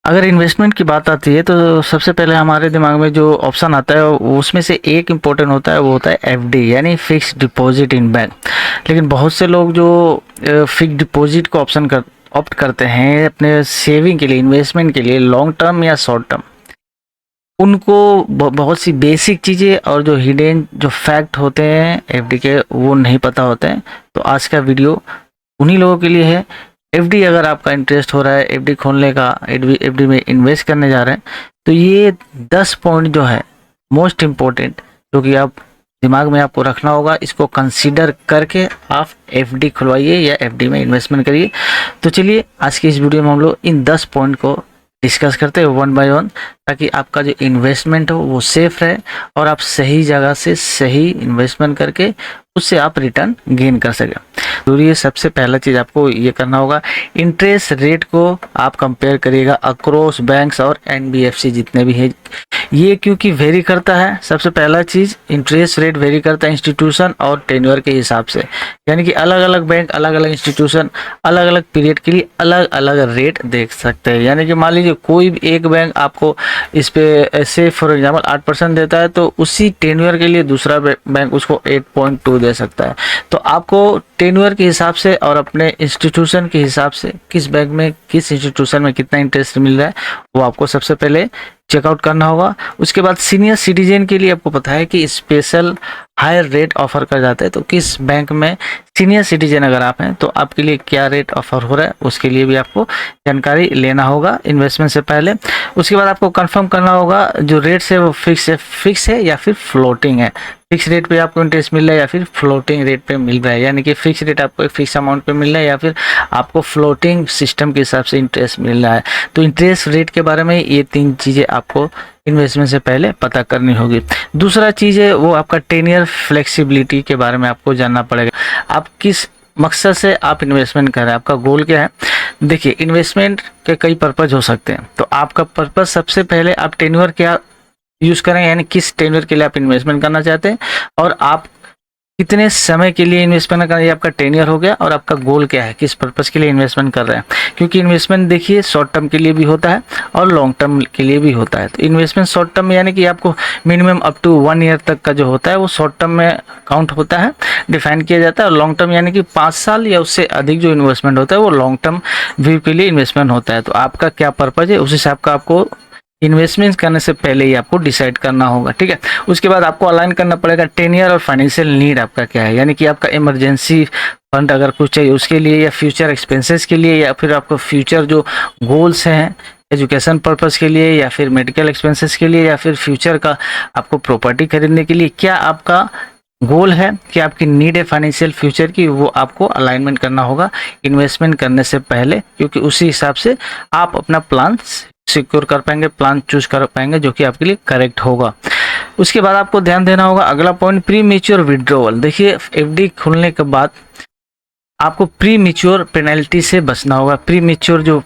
अगर इन्वेस्टमेंट की बात आती है तो सबसे पहले हमारे दिमाग में जो ऑप्शन आता है उसमें से एक इम्पोर्टेंट होता है, वो होता है एफडी यानी फिक्स डिपॉजिट इन बैंक। लेकिन बहुत से लोग जो फिक्स डिपॉजिट को ऑप्ट करते हैं अपने सेविंग के लिए, इन्वेस्टमेंट के लिए, लॉन्ग टर्म या शॉर्ट टर्म, उनको बहुत सी बेसिक चीज़ें और जो हिडन जो फैक्ट होते हैं एफडी के वो नहीं पता होते हैं। तो आज का वीडियो उन्हीं लोगों के लिए है। एफडी अगर आपका इंटरेस्ट हो रहा है एफडी खोलने का, एफडी में इन्वेस्ट करने जा रहे हैं, तो ये 10 पॉइंट जो है मोस्ट इम्पोर्टेंट, जो कि आप दिमाग में आपको रखना होगा, इसको कंसीडर करके आप एफडी खुलवाइए या एफडी में इन्वेस्टमेंट करिए। तो चलिए आज की इस वीडियो में हम लोग इन 10 पॉइंट को डिस्कस करते हैं वन बाय वन, ताकि आपका जो इन्वेस्टमेंट हो वो सेफ रहे और आप सही जगह से सही इन्वेस्टमेंट करके उससे आप रिटर्न गेन कर सकें। जरूरी है, सबसे पहला चीज़ आपको ये करना होगा, इंटरेस्ट रेट को आप कंपेयर करिएगा अक्रॉस बैंक्स और एनबीएफसी जितने भी है। ये क्योंकि वेरी करता है, सबसे पहला चीज़ इंटरेस्ट रेट वेरी करता है इंस्टीट्यूशन और टेन्योर के हिसाब से, यानी कि अलग अलग बैंक, अलग अलग इंस्टीट्यूशन अलग अलग पीरियड के लिए अलग अलग रेट देख सकते हैं। यानी कि मान लीजिए कोई भी एक बैंक आपको इस पे ऐसे फॉर एग्जाम्पल 8% देता है, तो उसी टेन्योर के लिए दूसरा बैंक उसको 8.2 दे सकता है। तो आपको टेन्योर के हिसाब से और अपने इंस्टीट्यूशन के हिसाब से किस बैंक में, किस इंस्टीट्यूशन में कितना इंटरेस्ट मिल रहा है वो आपको सबसे पहले चेकआउट करना होगा। उसके बाद सीनियर सिटीजन के लिए आपको पता है कि स्पेशल हायर रेट ऑफर कर जाता है, तो किस बैंक में सीनियर सिटीजन अगर आप हैं तो आपके लिए क्या रेट ऑफर हो रहा है उसके लिए भी आपको जानकारी लेना होगा इन्वेस्टमेंट से पहले। उसके बाद आपको कंफर्म करना होगा जो रेट्स है वो फिक्स है या फिर फ्लोटिंग है। फिक्स रेट पे आपको इंटरेस्ट मिल रहा है या फिर फ्लोटिंग रेट पे मिल रहा है, यानी कि फिक्स रेट आपको एक फिक्स अमाउंट पे मिल रहा है या फिर आपको फ्लोटिंग सिस्टम के हिसाब से इंटरेस्ट मिल रहा है। तो इंटरेस्ट रेट के बारे में ये 3 चीज़ें आपको इन्वेस्टमेंट से पहले पता करनी होगी। दूसरा चीज़ है वो आपका 10 ईयर फ्लेक्सिबिलिटी के बारे में आपको जानना पड़ेगा। आप किस मकसद से आप इन्वेस्टमेंट कर रहे हैं, आपका गोल क्या है। देखिए, इन्वेस्टमेंट के कई पर्पज हो सकते हैं, तो आपका पर्पज सबसे पहले आप टेन्योर क्या यूज़ करें, यानी किस टेन्योर के लिए आप इन्वेस्टमेंट करना चाहते हैं और आप कितने समय के लिए इन्वेस्टमेंट करना, ये आपका टेन्योर हो गया। और आपका गोल क्या है, किस पर्पज़ के लिए इन्वेस्टमेंट कर रहे हैं, क्योंकि इन्वेस्टमेंट देखिए शॉर्ट टर्म के लिए भी होता है और लॉन्ग टर्म के लिए भी होता है। तो इन्वेस्टमेंट शॉर्ट टर्म यानी कि आपको मिनिमम अप टू 1 ईयर तक का जो होता है वो शॉर्ट टर्म में काउंट होता है, डिफाइन किया जाता है। और लॉन्ग टर्म यानी कि 5 साल या उससे अधिक जो इन्वेस्टमेंट होता है वो लॉन्ग टर्म व्यू के लिए इन्वेस्टमेंट होता है। तो आपका क्या पर्पज़ है उस हिसाब का आपको इन्वेस्टमेंट करने से पहले ही आपको डिसाइड करना होगा, ठीक है। उसके बाद आपको अलाइन करना पड़ेगा 10 ईयर और फाइनेंशियल नीड आपका क्या है, यानी कि आपका इमरजेंसी फंड अगर कुछ चाहिए उसके लिए, या फ्यूचर एक्सपेंसेस के लिए, या फिर आपको फ्यूचर जो गोल्स हैं एजुकेशन पर्पस के लिए, या फिर मेडिकल एक्सपेंसेस के लिए, या फिर फ्यूचर का आपको प्रॉपर्टी खरीदने के लिए क्या आपका गोल है, कि आपकी नीड है फाइनेंशियल फ्यूचर की, वो आपको अलाइनमेंट करना होगा इन्वेस्टमेंट करने से पहले, क्योंकि उसी हिसाब से आप अपना प्लान सिक्योर कर पाएंगे, प्लान चूज कर पाएंगे जो कि आपके लिए करेक्ट होगा। उसके बाद आपको ध्यान देना होगा अगला पॉइंट, प्री मैच्योर विड्रॉवल। देखिए, एफडी खुलने के बाद आपको प्री मैच्योर पेनल्टी से बचना होगा। प्री मैच्योर जो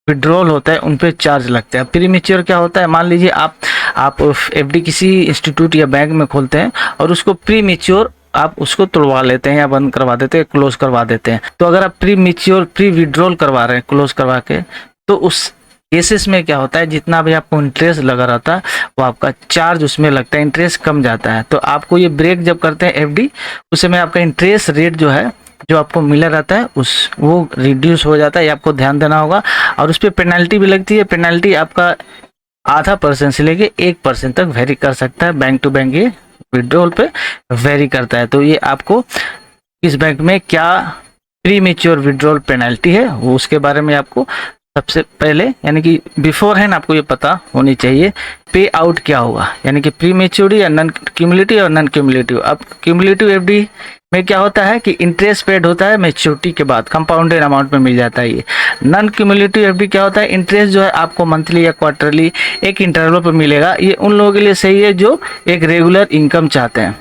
विड्रॉल होता है उन पे चार्ज लगता है। प्री मैच्योर क्या होता है, मान लीजिए आप एफडी किसी इंस्टीट्यूट या बैंक में खोलते हैं और उसको प्री मैच्योर आप उसको तोड़वा लेते हैं या बंद करवा देते हैं, क्लोज करवा देते हैं। तो अगर आप प्री मैच्योर प्री विड्रॉल करवा रहे हैं क्लोज करवा के, तो उस केसेस में क्या होता है, जितना भी आपको इंटरेस्ट लगा रहता है वो आपका चार्ज उसमें लगता है, इंटरेस्ट कम जाता है। तो आपको ये ब्रेक जब करते हैं एफडी, उस समय आपका इंटरेस्ट रेट जो है जो आपको मिला रहता है वो रिड्यूस हो जाता है, ये आपको ध्यान देना होगा। और उस पर पेनल्टी भी लगती है। पेनल्टी आपका 0.5% से लेके 1% तक वेरी कर सकता है, बैंक टू बैंक ये विड्रॉल पे वेरी करता है। तो ये आपको इस बैंक में क्या प्री मैच्योर विड्रॉल पेनल्टी है वो उसके बारे में आपको सबसे पहले, यानी कि बिफोर हैंड आपको ये पता होनी चाहिए पे आउट क्या होगा, यानी कि प्री मैच्योरिटी या नॉन क्यूमुलेटिव और नॉन क्यूमुलेटिव। अब क्यूमुलेटिव एफडी में क्या होता है कि इंटरेस्ट पेड होता है मैच्योरिटी के बाद, कंपाउंडेड अमाउंट में मिल जाता है। ये नॉन क्यूमुलेटिव एफडी क्या होता है, इंटरेस्ट जो है आपको मंथली या क्वार्टरली एक इंटरवल पर मिलेगा। ये उन लोगों के लिए सही है जो एक रेगुलर इनकम चाहते हैं,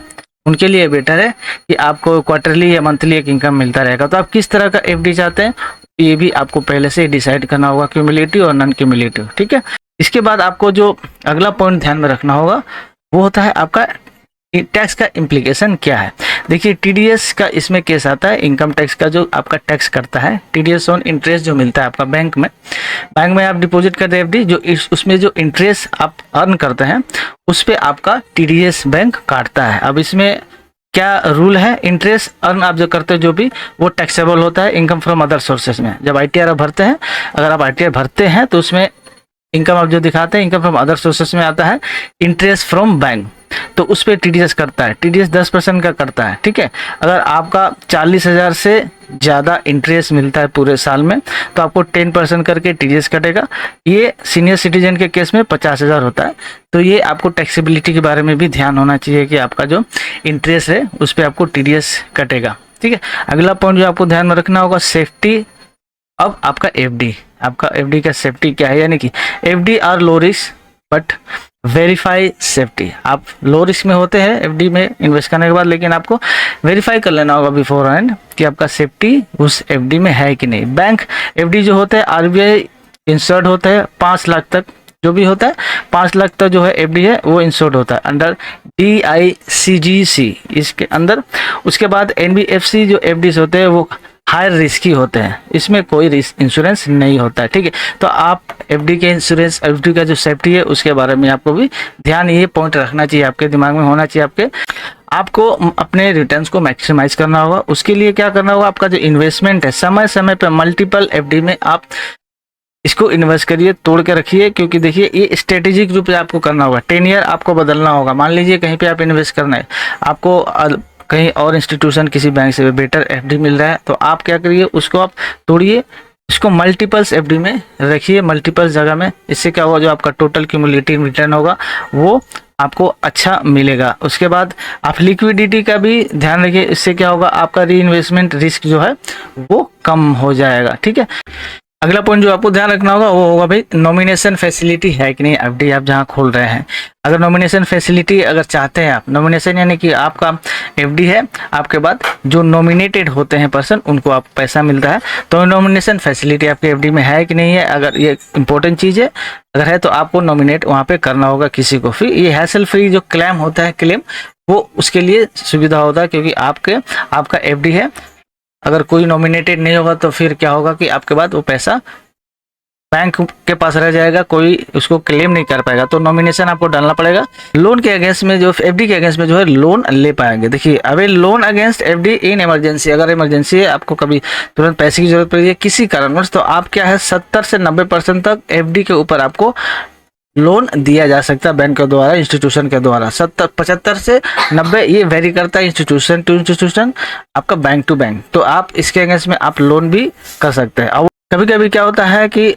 उनके लिए बेटर है कि आपको क्वार्टरली या मंथली एक इनकम मिलता रहेगा। तो आप किस तरह का एफडी चाहते हैं ये भी आपको पहले से डिसाइड करना होगा, क्यूमुलेटिव और नॉन क्यूमुलेटिव, ठीक है। इसके बाद आपको जो अगला पॉइंट ध्यान में रखना होगा वो होता है आपका टैक्स का इम्प्लीकेशन क्या है। देखिए टीडीएस का इसमें केस आता है, इनकम टैक्स का जो आपका टैक्स करता है, टीडीएस ऑन इंटरेस्ट जो मिलता है आपका बैंक में आप डिपॉजिट करते हैं एफडी, जो उसमें जो इंटरेस्ट आप अर्न करते हैं उस पर आपका टीडीएस बैंक काटता है। अब इसमें क्या रूल है, इंटरेस्ट अर्न आप जो करते हो जो भी वो टैक्सेबल होता है इनकम फ्रॉम अदर सोर्सेज में। जब आईटीआर आप भरते हैं, अगर आप आईटीआर भरते हैं तो उसमें इनकम आप जो दिखाते हैं इनकम फ्रॉम अदर सोर्सेज में आता है इंटरेस्ट फ्रॉम बैंक, तो उस पर टीडीएस करता है। टीडीएस 10% का करता है, ठीक है। अगर आपका 40,000 से ज़्यादा इंटरेस्ट मिलता है पूरे साल में तो आपको 10% करके टीडीएस कटेगा। ये सीनियर सिटीजन के केस में 50,000 होता है। तो ये आपको टैक्सेबिलिटी के बारे में भी ध्यान होना चाहिए कि आपका जो इंटरेस्ट है उस पर आपको टीडीएस कटेगा, ठीक है। अगला पॉइंट जो आपको ध्यान में रखना होगा, सेफ्टी। अब आपका एफडी का सेफ्टी क्या है, यानी कि FD are low risk but very high safety. आप लो रिस्क में होते हैं एफडी में इन्वेस्ट करने के बाद, लेकिन आपको वेरीफाई कर लेना होगा बिफोर हैंड कि आपका सेफ्टी उस एफडी में है कि नहीं। बैंक एफडी जो होते हैं आरबीआई इंश्योर्ड होते हैं 5 लाख तक, जो भी होता है 5 लाख तक जो है एफडी है वो इंश्योर्ड होता है अंडर DICGC इसके अंदर। उसके बाद एनबीएफसी जो एफडीज होते हैं वो हायर रिस्की होते हैं, इसमें कोई रिस्क इंश्योरेंस नहीं होता है, ठीक है। तो आप एफडी के इंश्योरेंस, एफडी का जो सेफ्टी है उसके बारे में आपको भी ध्यान, ये पॉइंट रखना चाहिए, आपके दिमाग में होना चाहिए। आपको अपने रिटर्न्स को मैक्सिमाइज करना होगा। उसके लिए क्या करना होगा, आपका जो इन्वेस्टमेंट है समय समय पर मल्टीपल एफडी में आप इसको इन्वेस्ट करिए, तोड़ के रखिए, क्योंकि देखिए ये स्ट्रेटेजिक रूप से आपको करना होगा। 10 ईयर आपको बदलना होगा। मान लीजिए कहीं पे आप इन्वेस्ट करना है, आपको कहीं और इंस्टीट्यूशन किसी बैंक से बेटर एफडी मिल रहा है, तो आप क्या करिए, उसको आप तोड़िए, इसको मल्टीपल्स एफडी में रखिए, मल्टीपल्स जगह में। इससे क्या होगा, जो आपका टोटल क्यूमुलेटिव रिटर्न होगा वो आपको अच्छा मिलेगा। उसके बाद आप लिक्विडिटी का भी ध्यान रखिए, इससे क्या होगा, आपका री इन्वेस्टमेंट रिस्क जो है वो कम हो जाएगा, ठीक है। अगला पॉइंट जो आपको ध्यान रखना होगा वो होगा भाई नॉमिनेशन फैसिलिटी है कि नहीं एफडी आप जहां खोल रहे हैं। अगर नॉमिनेशन फैसिलिटी अगर चाहते हैं आप, नॉमिनेशन यानी कि आपका एफडी है, आपके बाद जो नॉमिनेटेड होते हैं पर्सन उनको आप पैसा मिलता है, तो नॉमिनेशन फैसिलिटी आपके एफडी में है कि नहीं है, अगर ये इंपॉर्टेंट चीज़ है, अगर है तो आपको नॉमिनेट वहाँ पे करना होगा किसी को। फिर ये हैसल फ्री जो क्लेम होता है, क्लेम वो उसके लिए सुविधा होता है, क्योंकि आपका एफडी है, अगर कोई नॉमिनेटेड नहीं होगा तो फिर क्या होगा कि आपके बाद वो पैसा बैंक के पास रह जाएगा, कोई उसको क्लेम नहीं कर पाएगा। तो नॉमिनेशन आपको डालना पड़ेगा। लोन के अगेंस्ट में जो एफडी के अगेंस्ट में जो है लोन ले पाएंगे। देखिए अभी loan against FD in emergency, अगर इमरजेंसी है, आपको कभी तुरंत पैसे की जरूरत पड़ी है किसी कारणवश, तो आप क्या है 70 से 90% तक एफडी के ऊपर आपको लोन दिया जा सकता है बैंक के द्वारा, इंस्टीट्यूशन के द्वारा। 75 से 90 ये वेरी करता है इंस्टीट्यूशन टू इंस्टीट्यूशन, आपका बैंक टू बैंक। तो आप इसके अगेंस्ट में आप लोन भी कर सकते हैं। और कभी कभी क्या होता है कि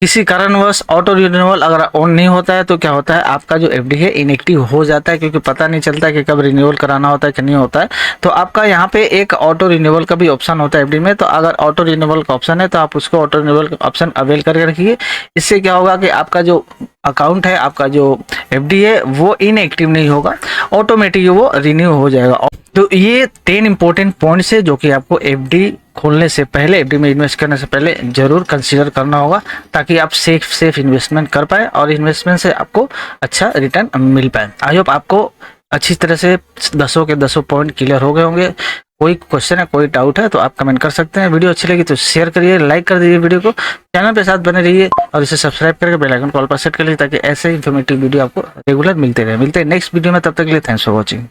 किसी कारणवश ऑटो रिन्यूअल अगर ऑन नहीं होता है तो क्या होता है, आपका जो एफडी है इनएक्टिव हो जाता है, क्योंकि पता नहीं चलता कि कब रिन्यूअल कराना होता है कि नहीं होता है। तो आपका यहाँ पे एक ऑटो रिन्यूअल का भी ऑप्शन होता है एफडी में, तो अगर ऑटो रिन्यूअल का ऑप्शन है तो आप उसको ऑटो रिन्यूअल का ऑप्शन अवेल करके रखिए। इससे क्या होगा कि आपका जो अकाउंट है, आपका जो एफडी है वो इनएक्टिव नहीं होगा, ऑटोमेटिक वो रिन्यू हो जाएगा। तो ये 10 इंपॉर्टेंट पॉइंट्स है जो कि आपको एफडी खोलने से पहले, एफडी में इन्वेस्ट करने से पहले जरूर कंसीडर करना होगा, ताकि आप सेफ इन्वेस्टमेंट कर पाए और इन्वेस्टमेंट से आपको अच्छा रिटर्न मिल पाए। आई होप आपको अच्छी तरह से 10 के 10 पॉइंट क्लियर हो गए होंगे। कोई क्वेश्चन है, कोई डाउट है तो आप कमेंट कर सकते हैं। वीडियो अच्छी लगी तो शेयर करिए, लाइक कर दीजिए वीडियो को, चैनल पे साथ बने रहिए और इसे सब्सक्राइब करके बेल आइकन कॉल पर सेट कर लीजिए, ताकि ऐसे इन्फॉर्मेटिव वीडियो आपको रेगुलर मिलते रहे। मिलते हैं नेक्स्ट वीडियो में, तब तक के लिए थैंक्स फॉर वॉचिंग।